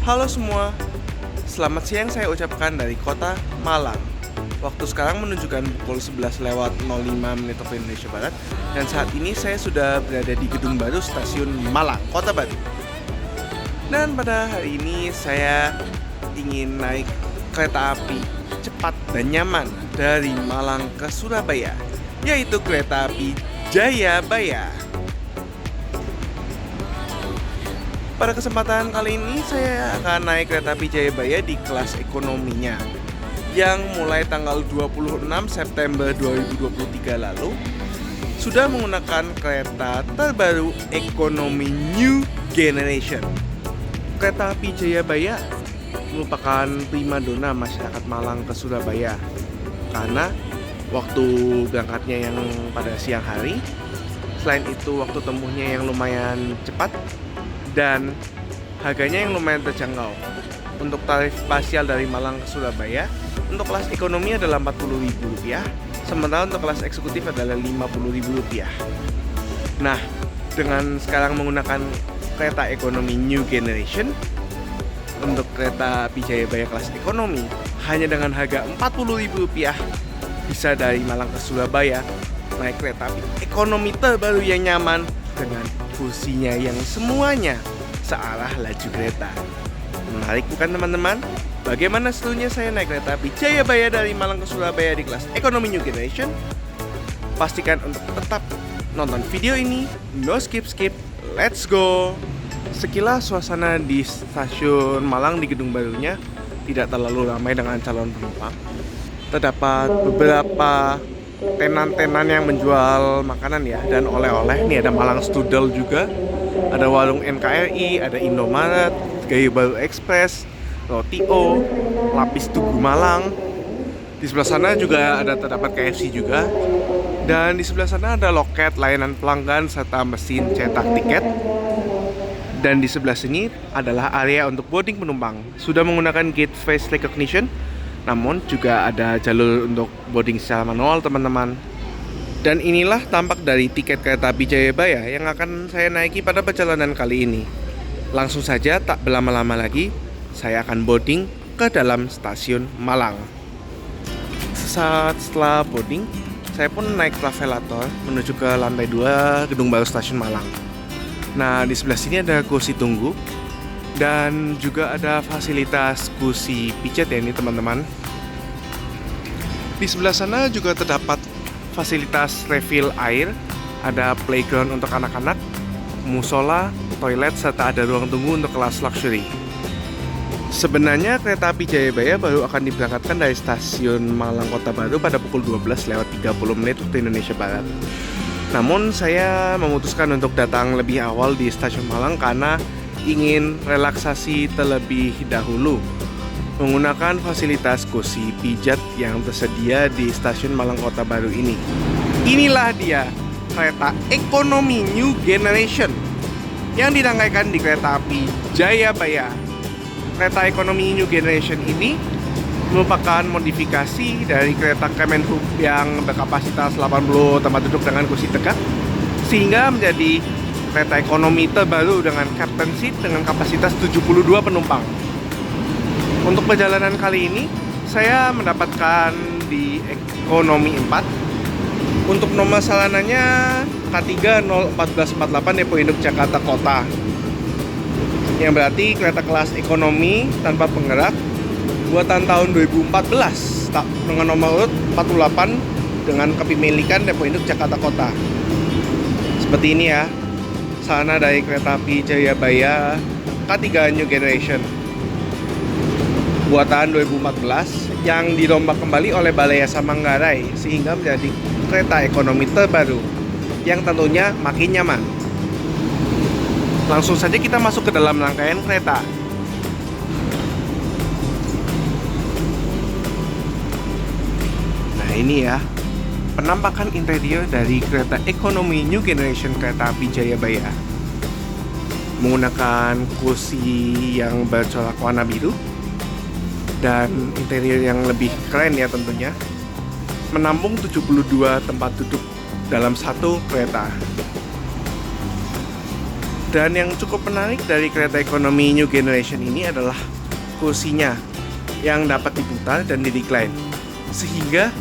Halo semua, selamat siang saya ucapkan dari kota Malang. Waktu sekarang menunjukkan pukul 11 lewat 05 menit waktu Indonesia Barat. Dan saat ini saya sudah berada di gedung baru stasiun Malang, Kota Batu. Dan pada hari ini saya ingin naik kereta api cepat dan nyaman dari Malang ke Surabaya, yaitu kereta api Jayabaya. Pada kesempatan kali ini saya akan naik kereta api Jayabaya di kelas ekonominya yang mulai tanggal 26 September 2023 lalu sudah menggunakan kereta terbaru ekonomi New Generation. Kereta api Jayabaya merupakan primadona masyarakat Malang ke Surabaya karena waktu berangkatnya yang pada siang hari, selain itu waktu tempuhnya yang lumayan cepat dan harganya yang lumayan terjangkau. Untuk tarif spasial dari Malang ke Surabaya, untuk kelas ekonomi adalah Rp40.000, sementara untuk kelas eksekutif adalah Rp50.000. Nah, dengan sekarang menggunakan kereta ekonomi New Generation, untuk kereta api Jayabaya kelas ekonomi hanya dengan harga Rp40.000 bisa dari Malang ke Surabaya naik kereta api ekonomi terbaru yang nyaman dengan kursinya yang semuanya searah laju kereta. Menarik bukan teman-teman? Bagaimana serunya saya naik kereta api Jayabaya dari Malang ke Surabaya di kelas ekonomi New Generation? Pastikan untuk tetap nonton video ini, no skip-skip, let's go! Sekilas suasana di stasiun Malang di gedung barunya tidak terlalu ramai dengan calon penumpang. Terdapat beberapa tenan-tenan yang menjual makanan ya dan oleh-oleh. Nih ada Malang Strudel juga, ada warung NKRI, ada Indomaret, Gaya Baru Express, Rotio, Lapis Tugu Malang. Di sebelah sana juga ada terdapat KFC juga. Dan di sebelah sana ada loket layanan pelanggan serta mesin cetak tiket. Dan di sebelah sini adalah area untuk boarding penumpang. Sudah menggunakan gate face recognition, namun juga ada jalur untuk boarding secara manual teman-teman. Dan inilah tampak dari tiket kereta api Jayabaya yang akan saya naiki pada perjalanan kali ini. Langsung saja tak berlama-lama lagi, saya akan boarding ke dalam stasiun Malang. Sesaat setelah boarding, saya pun naik travelator menuju ke lantai 2 gedung baru stasiun Malang. Nah, di sebelah sini ada kursi tunggu dan juga ada fasilitas kursi pijat ya ini teman-teman. Di sebelah sana juga terdapat fasilitas refill air, ada playground untuk anak-anak, musola, toilet, serta ada ruang tunggu untuk kelas luxury. Sebenarnya kereta api Jayabaya baru akan diberangkatkan dari stasiun Malang Kota Baru pada pukul 12 lewat 30 menit waktu Indonesia Barat. Namun saya memutuskan untuk datang lebih awal di stasiun Malang karena ingin relaksasi terlebih dahulu menggunakan fasilitas kursi pijat yang tersedia di stasiun Malang Kota Baru ini. Inilah dia kereta ekonomi New Generation yang dirangkaikan di kereta api Jayabaya. Kereta ekonomi New Generation ini merupakan modifikasi dari kereta Kemenhub yang berkapasitas 80 tempat duduk dengan kursi tegak, sehingga menjadi kereta ekonomi terbaru dengan captain seat dengan kapasitas 72 penumpang. Untuk perjalanan kali ini, saya mendapatkan di ekonomi 4. Untuk nomor salanannya K3 01448 Depo Induk Jakarta Kota, yang berarti kereta kelas ekonomi tanpa penggerak buatan tahun 2014 dengan nomor urut 48 dengan kepemilikan Depo Induk Jakarta Kota. Seperti ini ya sarana dari kereta api Jayabaya K3 New Generation buatan 2014 yang dirombak kembali oleh Balai Yasa Manggarai sehingga menjadi kereta ekonomi terbaru yang tentunya makin nyaman. Langsung saja kita masuk ke dalam rangkaian kereta. Nah ini ya penampakan interior dari kereta ekonomi New Generation kereta api Jayabaya. Menggunakan kursi yang bercorak warna biru dan interior yang lebih keren ya tentunya. Menampung 72 tempat duduk dalam satu kereta. Dan yang cukup menarik dari kereta ekonomi New Generation ini adalah kursinya yang dapat diputar dan di-recline, sehingga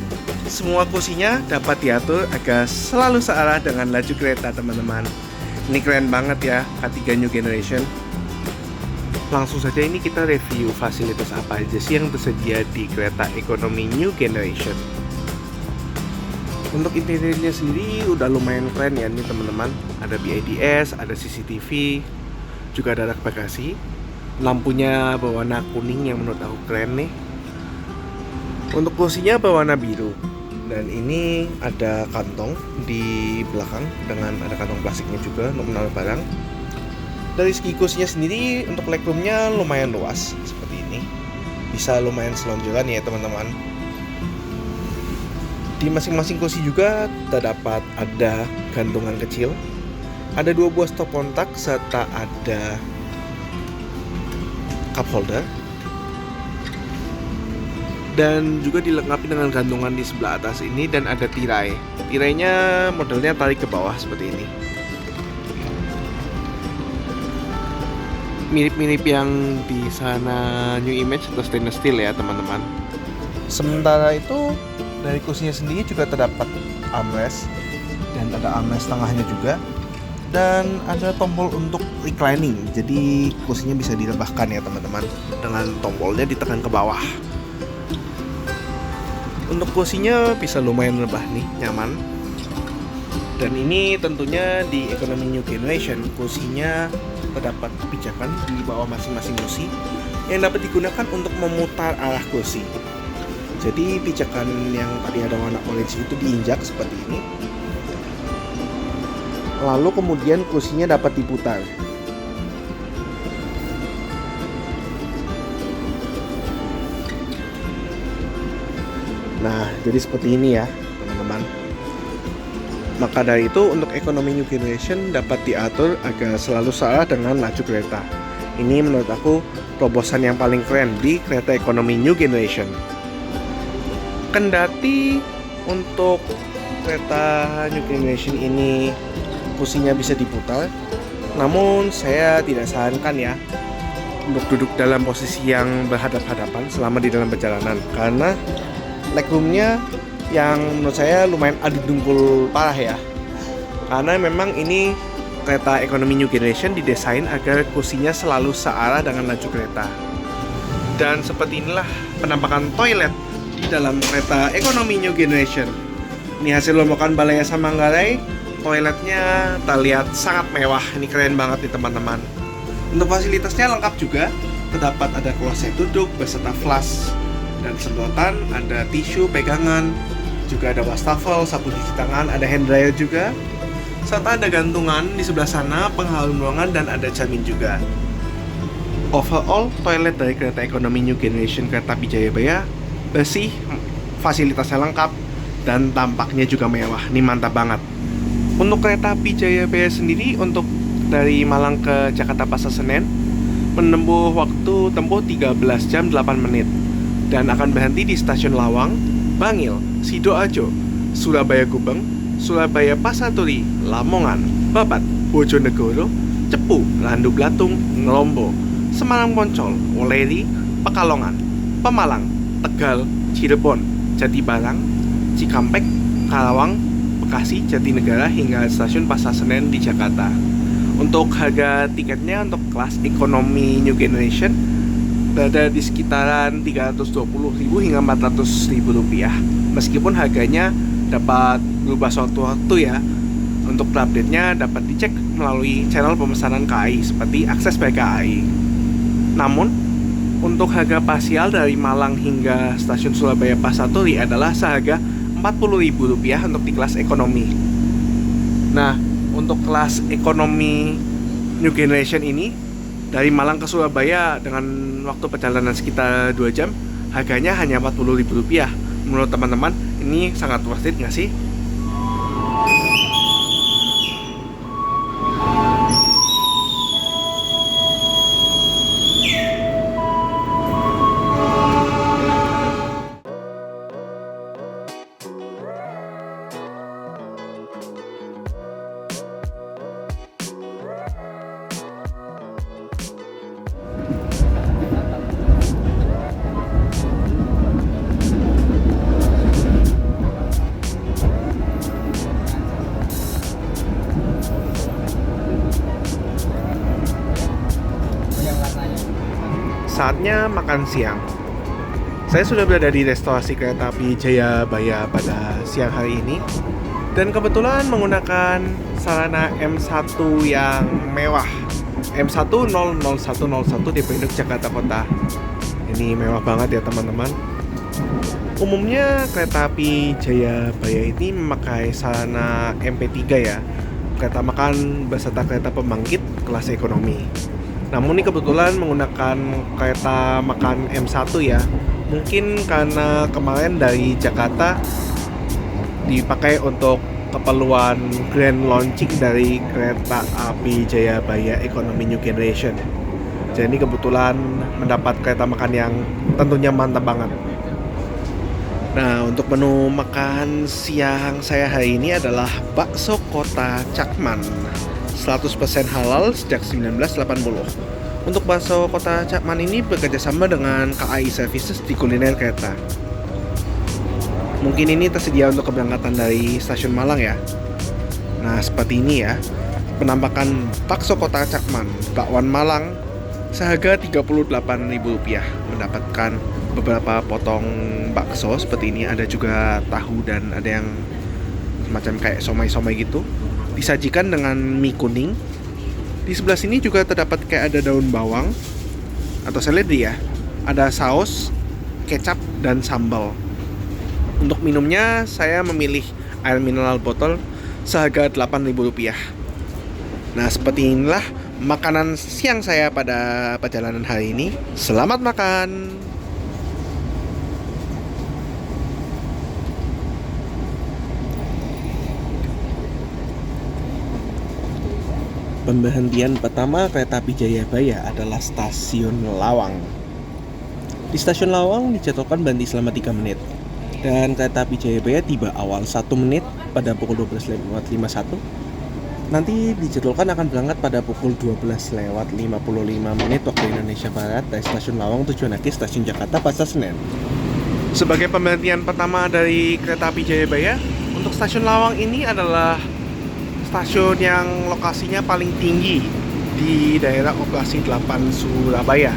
semua kursinya dapat diatur agar selalu searah dengan laju kereta, teman-teman. Ini keren banget ya, K3 New Generation. Langsung saja ini kita review fasilitas apa aja sih yang tersedia di kereta ekonomi New Generation. Untuk interiornya sendiri udah lumayan keren ya nih teman-teman. Ada BIDS, ada CCTV, juga ada rak bagasi. Lampunya berwarna kuning yang menurut aku keren nih. Untuk kursinya berwarna biru. Dan ini ada kantong di belakang dengan ada kantong plastiknya juga untuk menaruh barang. Dari segi kursinya sendiri untuk legroomnya lumayan luas seperti ini. Bisa lumayan selonjoran ya teman-teman. Di masing-masing kursi juga terdapat ada gantungan kecil. Ada 2 buah stop kontak serta ada cup holder. Dan juga dilengkapi dengan gantungan di sebelah atas ini dan ada tirai. Tirainya modelnya tarik ke bawah seperti ini. Mirip-mirip yang di sana New Image atau stainless steel ya teman-teman. Sementara itu dari kursinya sendiri juga terdapat armrest dan ada armrest tengahnya juga. Dan ada tombol untuk reclining. Jadi kursinya bisa direbahkan ya teman-teman. Dengan tombolnya ditekan ke bawah. Untuk kursinya bisa lumayan rebah nih, nyaman. Dan ini tentunya di ekonomi New Generation, kursinya terdapat pijakan di bawah masing-masing kursi yang dapat digunakan untuk memutar arah kursi. Jadi pijakan yang tadi ada warna orange itu diinjak seperti ini. Lalu kemudian kursinya dapat diputar. Nah, jadi seperti ini ya, teman-teman. Maka dari itu, untuk ekonomi New Generation dapat diatur agar selalu searah dengan laju kereta. Ini menurut aku terobosan yang paling keren di kereta ekonomi New Generation. Kendati untuk kereta New Generation ini kursinya bisa diputar, namun saya tidak sarankan ya untuk duduk dalam posisi yang berhadap-hadapan selama di dalam perjalanan, karena legroomnya yang menurut saya lumayan adu dengkul parah ya. Karena memang ini kereta ekonomi New Generation didesain agar kursinya selalu searah dengan laju kereta. Dan seperti inilah penampakan toilet di dalam kereta ekonomi New Generation. Ini hasil rombongan Balai Yasa Manggarai. Toiletnya terlihat sangat mewah. Ini keren banget nih teman-teman. Untuk fasilitasnya lengkap juga. Terdapat ada kloset duduk beserta flash dan sedotan, ada tisu pegangan, juga ada wastafel, sapu cuci tangan, ada hand dryer juga, serta ada gantungan di sebelah sana, pengharum ruangan, dan ada cermin juga. Overall, toilet dari kereta ekonomi New Generation Kereta Api Jayabaya bersih, fasilitasnya lengkap, dan tampaknya juga mewah. Ini mantap banget. Untuk kereta api Jayabaya sendiri, untuk dari Malang ke Jakarta Pasar Senen menempuh waktu tempuh 13 jam 8 menit dan akan berhenti di stasiun Lawang, Bangil, Sidoarjo, Surabaya Gubeng, Surabaya Pasar Turi, Lamongan, Babat, Bojonegoro, Cepu, Landu Blatung, Ngelombo, Semarang Poncol, Weleri, Pekalongan, Pemalang, Tegal, Cirebon, Jatibarang, Cikampek, Karawang, Bekasi, Jatinegara hingga stasiun Pasar Senen di Jakarta. Untuk harga tiketnya untuk kelas ekonomi New Generation berada di sekitaran 320.000 hingga 400.000 rupiah. Meskipun harganya dapat berubah sewaktu-waktu ya. Untuk update-nya dapat dicek melalui channel pemesanan KAI seperti Akses PKAI. Namun, untuk harga parsial dari Malang hingga stasiun Surabaya Pasar Turi adalah seharga Rp40.000 untuk di kelas ekonomi. Nah, untuk kelas ekonomi New Generation ini dari Malang ke Surabaya dengan waktu perjalanan sekitar 2 jam, harganya hanya Rp40.000. Menurut teman-teman, ini sangat worth it nggak sih? saatnya makan siang. Saya sudah berada di restorasi kereta api Jayabaya pada siang hari ini dan kebetulan menggunakan sarana M1 yang mewah, M1-00101 DP Induk Jakarta Kota. Ini mewah banget ya teman-teman. Umumnya kereta api Jayabaya ini memakai sarana MP3 ya, kereta makan beserta kereta pembangkit kelas ekonomi. Namun ini kebetulan menggunakan kereta makan M1 ya. Mungkin karena kemarin dari Jakarta dipakai untuk keperluan grand launching dari kereta api Jayabaya Economy New Generation. Jadi kebetulan mendapat kereta makan yang tentunya mantap banget. Nah, untuk menu makan siang saya hari ini adalah bakso kota Cakman 100% halal sejak 1980. Untuk bakso kota Cakman ini bekerjasama dengan KAI Services di kuliner kereta. Mungkin ini tersedia untuk keberangkatan dari stasiun Malang ya. Nah, seperti ini ya penampakan bakso kota Cakman bakwan Malang seharga Rp38.000. Mendapatkan beberapa potong bakso seperti ini, ada juga tahu dan ada yang semacam kayak somai-somai gitu, disajikan dengan mie kuning. Di sebelah sini juga terdapat kayak ada daun bawang atau seledri ya, ada saus, kecap dan sambal. Untuk minumnya saya memilih air mineral botol seharga Rp8.000. Nah, seperti inilah makanan siang saya pada perjalanan hari ini. Selamat makan. Pemberhentian pertama kereta api Jayabaya adalah stasiun Lawang. Di stasiun Lawang dijadwalkan berhenti selama 3 menit. Dan kereta api Jayabaya tiba awal 1 menit pada pukul 12.51. Nanti dijadwalkan akan berangkat pada pukul 12.55 waktu Indonesia Barat dari stasiun Lawang tujuan akhir stasiun Jakarta Pasar Senen. Sebagai pemberhentian pertama dari kereta api Jayabaya, untuk stasiun Lawang ini adalah stasiun yang lokasinya paling tinggi di daerah operasi 8 Surabaya.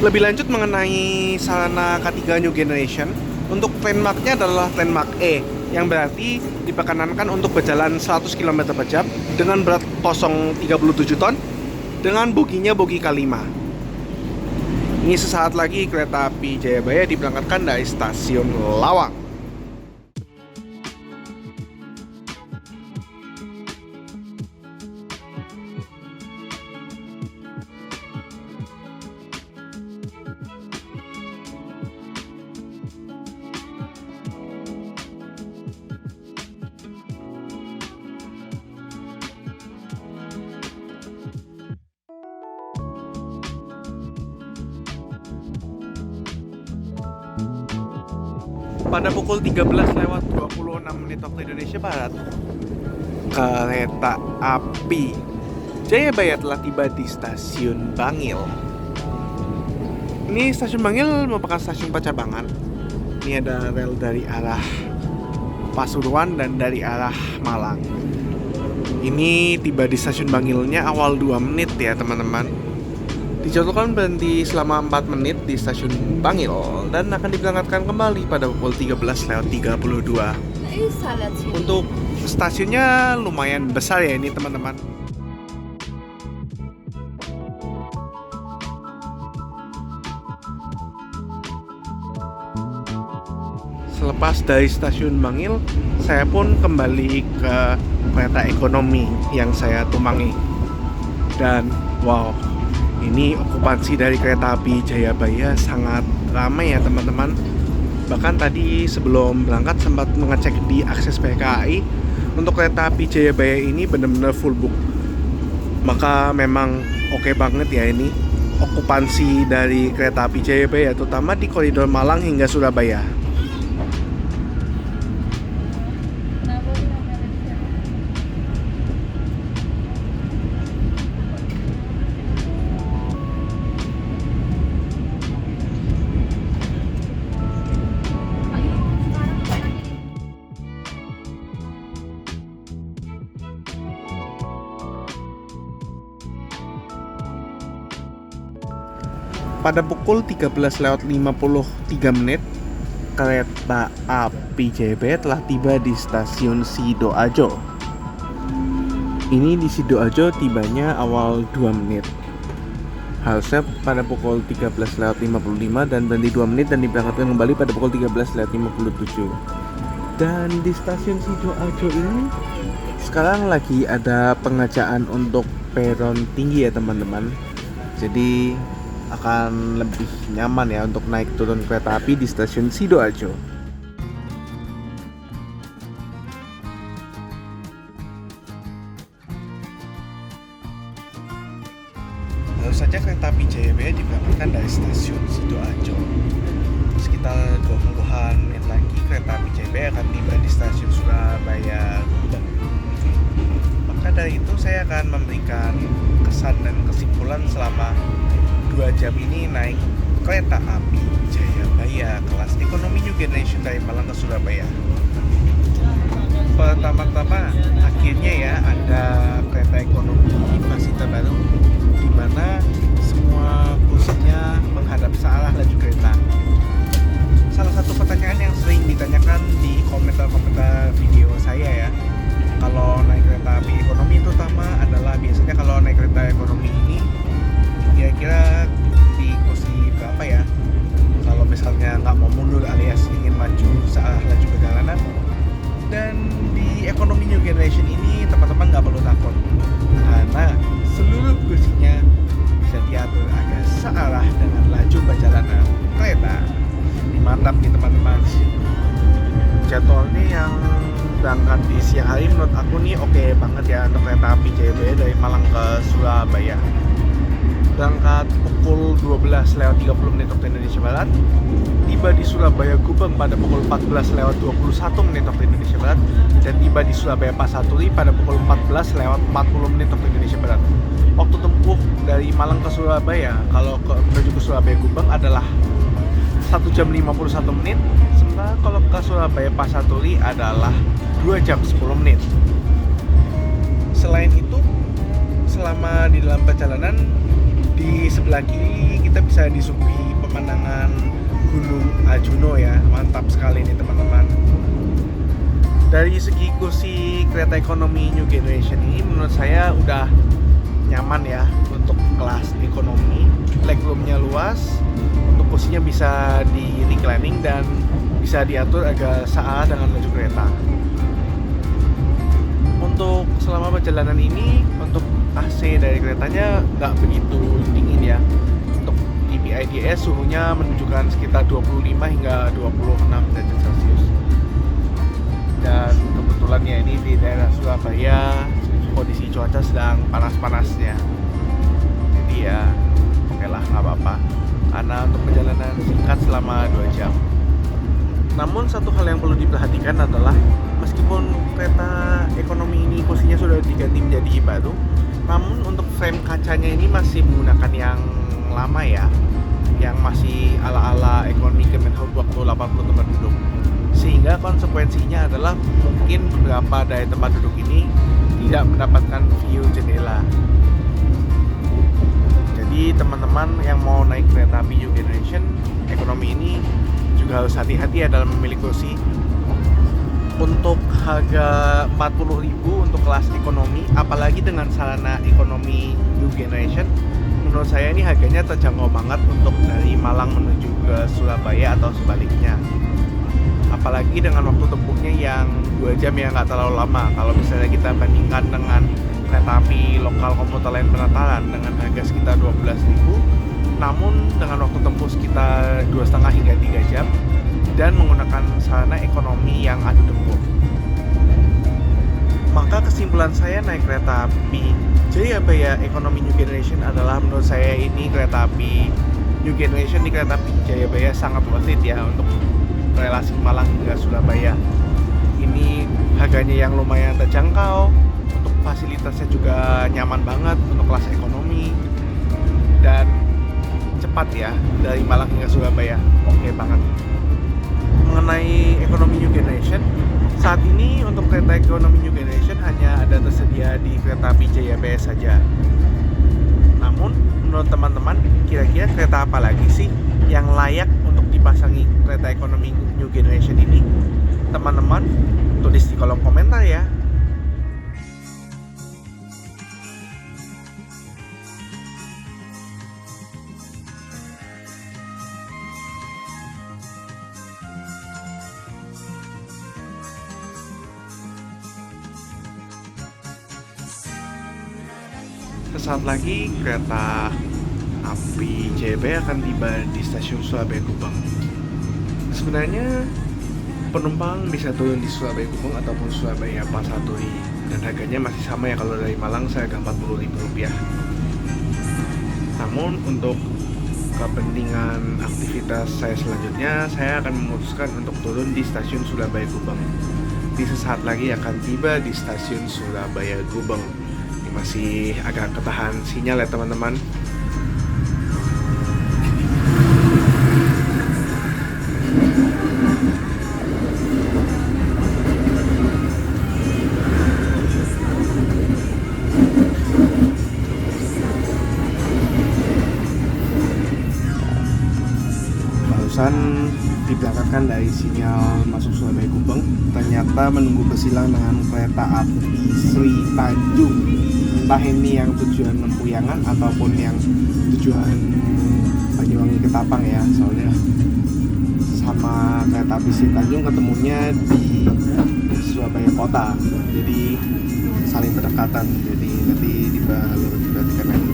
Lebih lanjut mengenai sarana K3 New Generation, untuk landmarknya adalah landmark E, yang berarti diperkenankan untuk berjalan 100 km per jam dengan berat kosong 37 ton dengan boginya bogi K5. Ini sesaat lagi kereta api Jayabaya diberangkatkan dari stasiun Lawang. Pada pukul 13.26 waktu Indonesia Barat, kereta api Jayabaya telah tiba di stasiun Bangil. Ini stasiun Bangil merupakan stasiun percabangan. Ini ada rel dari arah Pasuruan dan dari arah Malang. Ini tiba di stasiun Bangilnya awal 2 menit ya teman-teman. Dijadwalkan berhenti selama 4 menit di stasiun Bangil dan akan diberangkatkan kembali pada pukul 13.32. Untuk stasiunnya lumayan besar ya ini teman-teman. Selepas dari stasiun Bangil, saya pun kembali ke kereta ekonomi yang saya tumpangi. Dan wow, ini okupansi dari kereta api Jayabaya sangat ramai ya teman-teman. Bahkan tadi sebelum berangkat sempat mengecek di akses PKAI. Untuk kereta api Jayabaya ini benar-benar full book. Maka memang oke banget ya ini okupansi dari kereta api Jayabaya, terutama di koridor Malang hingga Surabaya. pada pukul 13:53 kereta api Jayabaya telah tiba di stasiun Sidoarjo. Ini di Sidoarjo tibanya awal 2 menit. Harusnya pada pukul 13:55 dan berhenti 2 menit dan diberangkatkan kembali pada pukul 13:57. Dan di stasiun Sidoarjo ini sekarang lagi ada pengerjaan untuk peron tinggi ya teman-teman. Jadi akan lebih nyaman ya untuk naik turun kereta api di stasiun Sidoarjo. Baru saja kereta api Jayabaya diberangkatkan dari stasiun Sidoarjo. Sekitar 20-an menit lagi kereta api Jayabaya akan tiba di stasiun Surabaya Gubeng. Maka dari itu saya akan memberikan kesan dan kesimpulan selama 2 jam ini naik kereta api Jayabaya kelas ekonomi New Generation dari Malang ke Surabaya. Pertama-tama akhirnya ya ada kereta ekonomi versi terbaru di mana semua kursinya menghadap searah laju kereta. Salah satu pertanyaan yang sering ditanyakan di komentar-komentar video saya ya, kalau naik kereta api ekonomi terutama adalah biasanya kalau naik kereta ekonomi ini kira-kira di kursi berapa ya? Kalau misalnya nggak mau mundur alias ingin maju searah laju perjalanan. Dan di ekonomi New Generation ini teman-teman nggak perlu takut karena seluruh kursinya bisa diatur agar searah dengan laju perjalanan kereta. Ini mantap nih teman-teman. Jadwalnya yang berangkat di siang hari menurut aku nih oke banget ya untuk kereta api Jayabaya dari Malang ke Surabaya. Berangkat pukul 12:30 waktu Indonesia Barat, tiba di Surabaya Gubeng pada pukul 14:21 waktu Indonesia Barat, dan tiba di Surabaya Pasar Turi pada pukul 14:40 waktu Indonesia Barat. Waktu tempuh dari Malang ke Surabaya kalau menuju ke Surabaya Gubeng adalah 1 jam 51 menit, sementara kalau ke Surabaya Pasar Turi adalah 2 jam 10 menit. Selain itu, selama di dalam perjalanan di sebelah kiri kita bisa disuguhi pemandangan Gunung Arjuna ya, mantap sekali nih teman-teman. Dari segi kursi kereta ekonomi New Generation ini menurut saya udah nyaman ya untuk kelas ekonomi. Legroomnya luas, untuk kursinya bisa di reclining dan bisa diatur agar searah dengan laju kereta. Untuk selama perjalanan ini, untuk AC dari keretanya nggak begitu dingin ya. Untuk TPIDS suhunya menunjukkan sekitar 25 hingga 26 derajat Celcius. Dan kebetulan ya ini di daerah Surabaya kondisi cuaca sedang panas-panasnya. Jadi ya oke lah, nggak apa-apa. Karena untuk perjalanan singkat selama 2 jam. Namun satu hal yang perlu diperhatikan adalah meskipun kereta ekonomi ini kursinya sudah diganti menjadi baru, namun untuk frame kacanya ini masih menggunakan yang lama ya, yang masih ala-ala ekonomi Kemenhub waktu 80 tempat duduk. Sehingga konsekuensinya adalah mungkin beberapa dari tempat duduk ini tidak mendapatkan view jendela. Jadi teman-teman yang mau naik kereta api New Generation ekonomi ini juga harus hati-hati ya dalam memilih kursi. Untuk harga 40.000 untuk kelas ekonomi, apalagi dengan sarana ekonomi New Generation, menurut saya ini harganya terjangkau banget untuk dari Malang menuju ke Surabaya atau sebaliknya. Apalagi dengan waktu tempuhnya yang 2 jam ya, nggak terlalu lama. Kalau misalnya kita bandingkan dengan kereta api lokal komuter lain penataran dengan harga sekitar 12.000, namun dengan waktu tempuh sekitar 2,5 hingga 3 jam dan menggunakan sarana ekonomi yang adu tempuh. Maka kesimpulan saya naik kereta api Jayabaya Ekonomi New Generation adalah menurut saya ini kereta api New Generation di kereta api Jayabaya sangat worth it ya untuk relasi Malang hingga Surabaya. Ini harganya yang lumayan terjangkau, untuk fasilitasnya juga nyaman banget untuk kelas ekonomi, dan cepat ya dari Malang hingga Surabaya. Oke banget. Mengenai ekonomi New Generation, saat ini untuk kereta ekonomi New Generation hanya ada tersedia di kereta api Jayabaya saja. Namun, menurut teman-teman, kira-kira kereta apa lagi sih yang layak untuk dipasangi kereta ekonomi New Generation ini? Teman-teman, tulis di kolom komentar ya. Sesaat lagi kereta api Jayabaya akan tiba di stasiun Surabaya Gubeng. Sebenarnya penumpang bisa turun di Surabaya Gubeng ataupun Surabaya Pasaturi, dan harganya masih sama ya, kalau dari Malang seharga Rp40.000. Namun untuk kepentingan aktivitas saya selanjutnya, saya akan memutuskan untuk turun di stasiun Surabaya Gubeng. Di sesaat lagi akan tiba di stasiun Surabaya Gubeng. Masih agak ketahan sinyal ya teman-teman. Barusan dibelakangkan dari sinyal masuk Surabaya Gubeng, ternyata menunggu bersilang dengan kereta api Sri Tanjung. Entah ini yang tujuan Lempuyangan ataupun yang tujuan Banyuwangi Ketapang ya, soalnya sama kereta api Sri Tanjung ketemunya di Surabaya Kota, jadi saling berdekatan, jadi nanti diperhatikan lagi.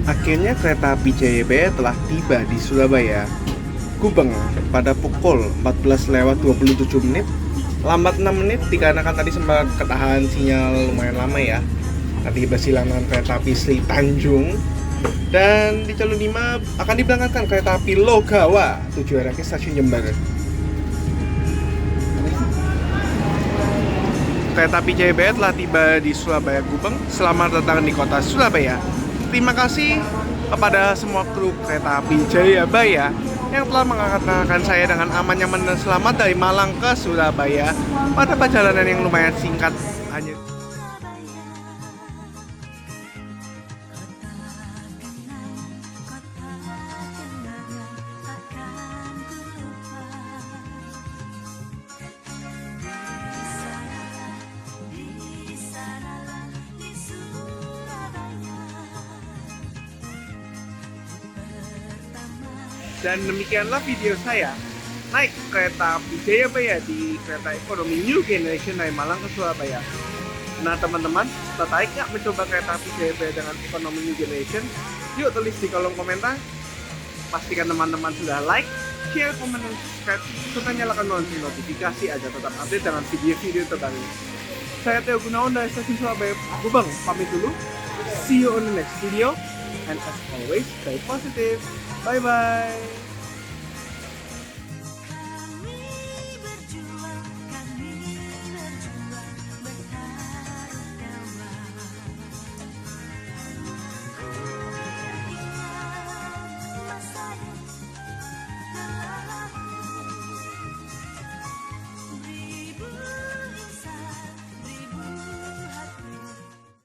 Akhirnya kereta api Jayabaya telah tiba di Surabaya Gubeng pada pukul 14:27. Lambat 6 menit dikarenakan tadi sempat ketahan sinyal lumayan lama ya. Tadi bersilang dengan kereta api Sri Tanjung. Dan di jalur 5 akan diberangkatkan kereta api Logawa tujuan ke stasiun Jember. Kereta api Jayabaya telah tiba di Surabaya Gubeng. Selamat datang di kota Surabaya. Terima kasih kepada semua kru kereta api Jayabaya yang telah mengantarkan saya dengan aman, nyaman, dan selamat dari Malang ke Surabaya pada perjalanan yang lumayan singkat hanya. Dan demikianlah video saya naik kereta api Jayabaya di kereta ekonomi New Generation dari Malang ke Surabaya. Nah teman-teman, tertarik nggak mencoba kereta api Jayabaya dengan ekonomi New Generation? Yuk tulis di kolom komentar. Pastikan teman-teman sudah like, share, komen, dan subscribe, serta nyalakan lonceng notifikasi agar tetap update dengan video-video terbaru. Saya Theo Gunawan dari stasiun Surabaya Gubeng, pamit dulu. See you on the next video, and as always, stay positive. Bye-bye.